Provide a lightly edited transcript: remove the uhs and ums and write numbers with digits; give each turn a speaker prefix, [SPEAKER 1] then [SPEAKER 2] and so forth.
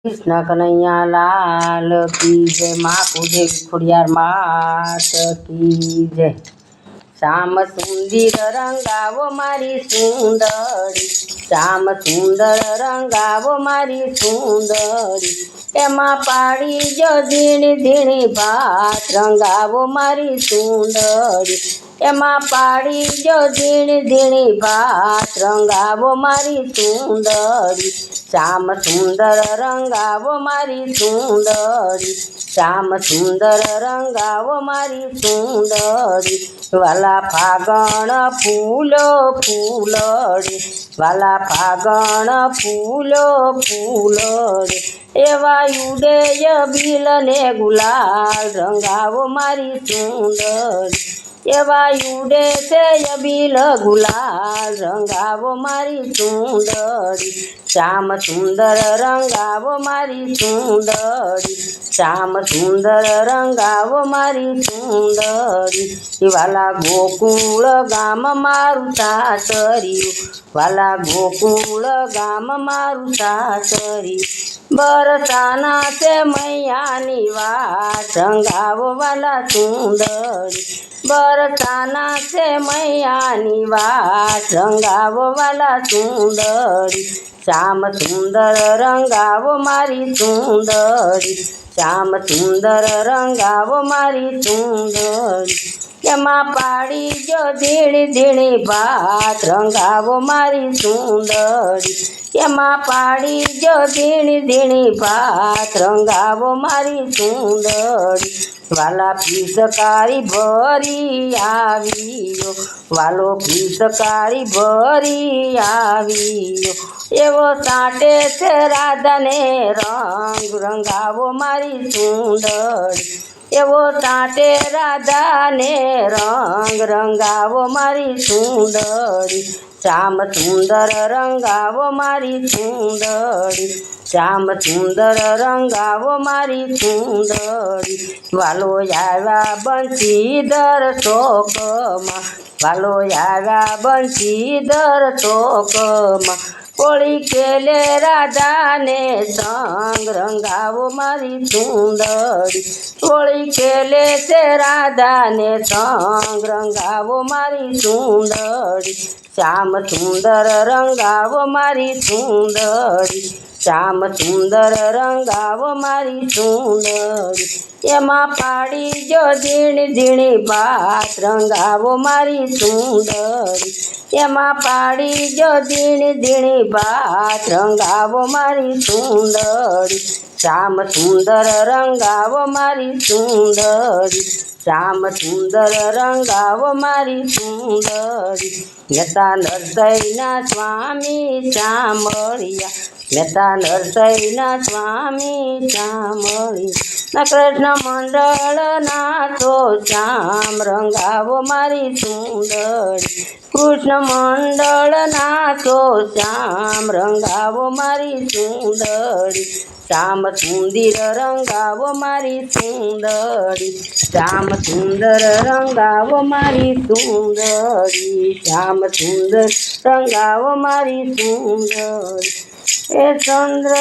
[SPEAKER 1] कृष्ण कन्हैया लाल की जय। माँ कुदेव खुड़ियार मात की जय। श्याम सुंदर रंगावो मारी सुंदरी, श्याम सुंदर रंगावो मारी सुंदरी। एमा पाड़ी जो झीणी झीणी भात रंगावो मारी सुंदरी। एमा पाड़ी जो झीणी झीणी भात रंगावो मारी सुंदरी। श्याम सुंदर रंगावो मारी सुंदरी, श्याम सुंदर रंगावो मारी सुंदरी। वाला फागण फूलो फूलड़े, वाला फागण फूलो फूलड़े। एवा युडे यबील ने गुलाल रंगावो मारी सुंदरी। एवा युडे से यबील गुलाल रंगावो मारी सुंदरी। श्याम सुंदर रंगावो मारी सुंदरी, श्याम सुंदर रंगावो मारी सुंदरी। वाला गोकुल गाम मारू सासरियो, वाला गोकुल गाम मारू सासरियो। बरसाना से मैयानी वाट रंगावो वाला सुंदरी। बरसाना से मैयानी वाट रंगावो वाला सुंदरी। श्याम सुंदर रंगावो मारी सुंदरी, श्याम सुंदर रंगावो मारी सुंदरी। एमा पाड़ी जो झीणी झीणी भात रंगावो मारी सुंदरी। एमा पाड़ी जो झीणी झीणी भात रंगावो मारी सुंदरी। वाला पिचकारी भरी आवियो, वालो पिचकारी भरी आवियो। एवो साटे से राधा ने रंग रंगावो मारी सुंदरी। एवो साटे राधा ने रंग रंगावो मारी सुंदरी। श्याम सुंदर रंगावो मारी सुंदरी, श्याम सुंदर रंगावो मारी सुंदरी। वालो आव्या बंशीधर शोकमा, वालो आव्या बंशीधर शोकमा। कोळी केले राधा ने संग रंगावो मारी सुंदरी। कोळी केले से राधा ने संग रंगावो मारी सुंदरी। श्याम सुंदर रंगावो मारी सुंदरी, श्याम सुंदर रंगावो मारी सुंदरी। एमा पाड़ी जो झीणी झीणी भात रंगावो मारी सुंदरी। एमा पाड़ी जो झीणी झीणी भात रंगावो मारी सुंदरी। श्याम सुंदर रंगावो मारी सुंदरी, श्याम सुंदर रंगावो मारी सुंदरी। नेता नरसैना स्वामी शामळिया, नेता नरसैना स्वामी शामळिया। न कृष्ण मंडळ नाचो श्याम रंगावो मारी सुंदरी। कृष्ण मंडळ नाचो श्याम रंगावो मारी सुंदरी। श्याम सुंदर रंगावो मारी सुंदरी, श्याम सुंदर रंगावो मारी सुंदरी। श्याम सुंदर रंगावो मारी सुंदरी। ए चंद्र